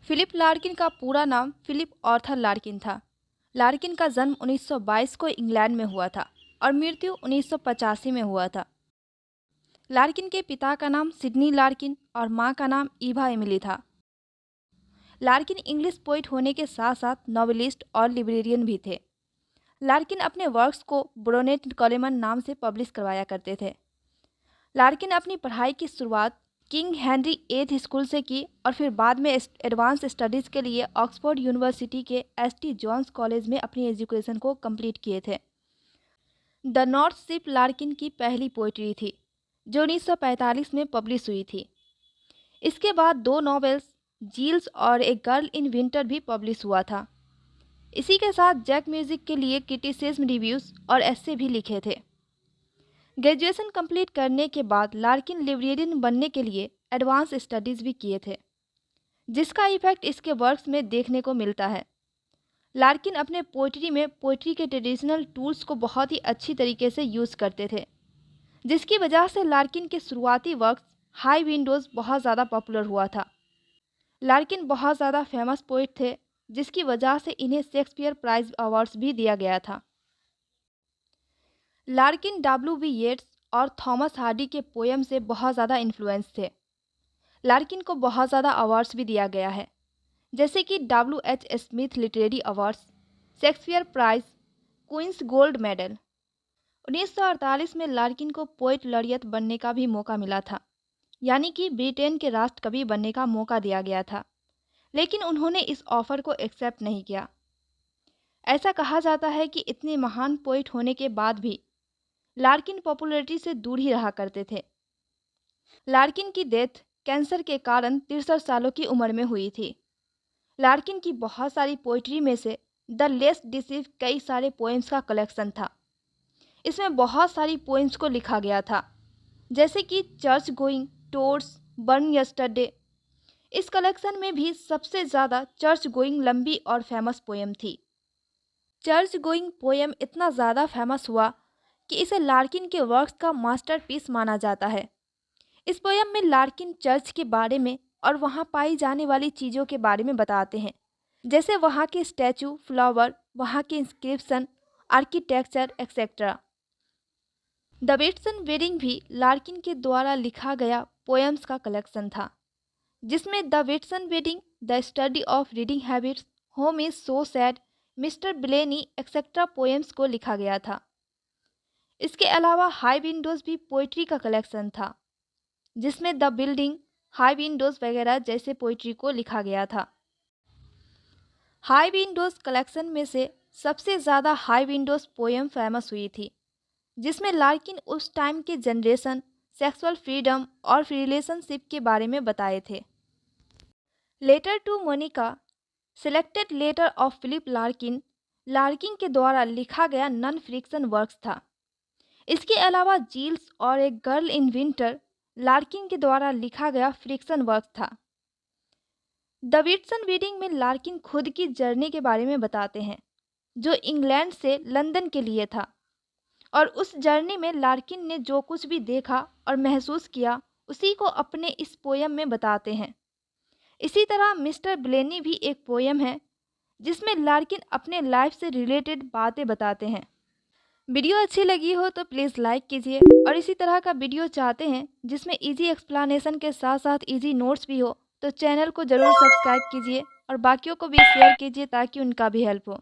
Philip Larkin का पूरा नाम फिलिप आर्थर लार्किन था। लार्किन का जन्म 1922 को इंग्लैंड में हुआ था और मृत्यु 1985 में हुआ था। लार्किन के पिता का नाम सिडनी लार्किन और मां का नाम ईवा एमिली था। लार्किन इंग्लिश पोइट होने के साथ साथ नॉवेलिस्ट और लिब्रेरियन भी थे। लार्किन अपने वर्क्स को ब्रोनेट कॉलेमन नाम से पब्लिश करवाया करते थे। लार्किन अपनी पढ़ाई की शुरुआत किंग हेनरी एथ स्कूल से की और फिर बाद में एडवांस स्टडीज़ के लिए ऑक्सफोर्ड यूनिवर्सिटी के एस.टी. जॉन्स कॉलेज में अपनी एजुकेशन को कंप्लीट किए थे। द नॉर्थ शिप लार्किन की पहली पोइट्री थी जो 1945 में पब्लिश हुई थी। इसके बाद 2 नॉवेल्स जील्स और ए गर्ल इन विंटर भी पब्लिश हुआ था। इसी के साथ जैक म्यूजिक के लिए क्रिटिसिज्म रिव्यूज़ और एस्से भी लिखे थे। ग्रेजुएशन कंप्लीट करने के बाद लार्किन लिब्रेरियन बनने के लिए एडवांस स्टडीज़ भी किए थे, जिसका इफेक्ट इसके वर्क्स में देखने को मिलता है। लार्किन अपने पोइट्री में पोइट्री के ट्रेडिशनल टूल्स को बहुत ही अच्छी तरीके से यूज़ करते थे, जिसकी वजह से लार्किन के शुरुआती वर्क्स हाई विंडोज़ बहुत ज़्यादा पॉपुलर हुआ था। लार्किन बहुत ज़्यादा फेमस पोइट थे, जिसकी वजह से इन्हें शेक्सपियर प्राइज़ अवार्ड्स भी दिया गया था। Larkin W.B. येट्स और थॉमस हार्डी के पोएम से बहुत ज़्यादा इन्फ्लुएंस थे। लार्किन को बहुत ज़्यादा अवार्ड्स भी दिया गया है, जैसे कि W.H. Smith literary awards, Shakespeare prize, Queen's gold medal. 1948 में लार्किन को पोएट लॉरियट बनने का भी मौका मिला था, यानी कि ब्रिटेन के राष्ट्रकवि बनने का मौका दिया गया था, लेकिन उन्होंने इस ऑफ़र को एक्सेप्ट नहीं किया। ऐसा कहा जाता है कि इतने महान पोएट होने के बाद भी लार्किन पॉपुलैरिटी से दूर ही रहा करते थे। लार्किन की डेथ कैंसर के कारण 63 सालों की उम्र में हुई थी। लार्किन की बहुत सारी पोइट्री में से द लेस डिसीव कई सारे पोएम्स का कलेक्शन था। इसमें बहुत सारी पोएम्स को लिखा गया था, जैसे कि चर्च गोइंग, टोर्स, बर्न यस्टरडे। इस कलेक्शन में भी सबसे ज़्यादा चर्च गोइंग लंबी और फेमस पोएम थी। चर्च गोइंग पोएम इतना ज़्यादा फेमस हुआ कि इसे लार्किन के वर्क्स का मास्टरपीस माना जाता है। इस पोएम में लार्किन चर्च के बारे में और वहाँ पाई जाने वाली चीज़ों के बारे में बताते हैं, जैसे वहाँ के स्टैचू, फ्लावर, वहाँ के inscription, architecture etcetera. The Whitsun wedding भी लार्किन के द्वारा लिखा गया पोएम्स का कलेक्शन था, जिसमें the Whitsun wedding, the study of reading habits, home is so sad, mister Bleaney etcetera poems को लिखा गया था। इसके अलावा हाई विंडोज़ भी पोइट्री का कलेक्शन था, जिसमें द बिल्डिंग, हाई विंडोज़ वगैरह जैसे पोइट्री को लिखा गया था। हाई विंडोज़ कलेक्शन में से सबसे ज़्यादा हाई विंडोज़ पोएम फेमस हुई थी, जिसमें लार्किन उस टाइम के जनरेशन, सेक्सुअल फ्रीडम और रिलेशनशिप के बारे में बताए थे। Letter to Monica, selected letter of Philip Larkin, Larkin के द्वारा लिखा गया नॉन फिक्शन वर्क्स था। इसके अलावा जील्स और एक गर्ल इन विंटर लार्किन के द्वारा लिखा गया फ्रिक्शन वर्क था। द विट्सन वेडिंग में लार्किन खुद की जर्नी के बारे में बताते हैं, जो इंग्लैंड से लंदन के लिए था, और उस जर्नी में लार्किन ने जो कुछ भी देखा और महसूस किया उसी को अपने इस पोएम में बताते हैं। इसी तरह मिस्टर ब्लेनी भी एक पोएम है, जिसमें लार्किन अपने लाइफ से रिलेटेड बातें बताते हैं। वीडियो अच्छी लगी हो तो प्लीज़ लाइक कीजिए, और इसी तरह का वीडियो चाहते हैं जिसमें इजी एक्सप्लेनेशन के साथ साथ इजी नोट्स भी हो तो चैनल को ज़रूर सब्सक्राइब कीजिए और बाकियों को भी शेयर कीजिए ताकि उनका भी हेल्प हो।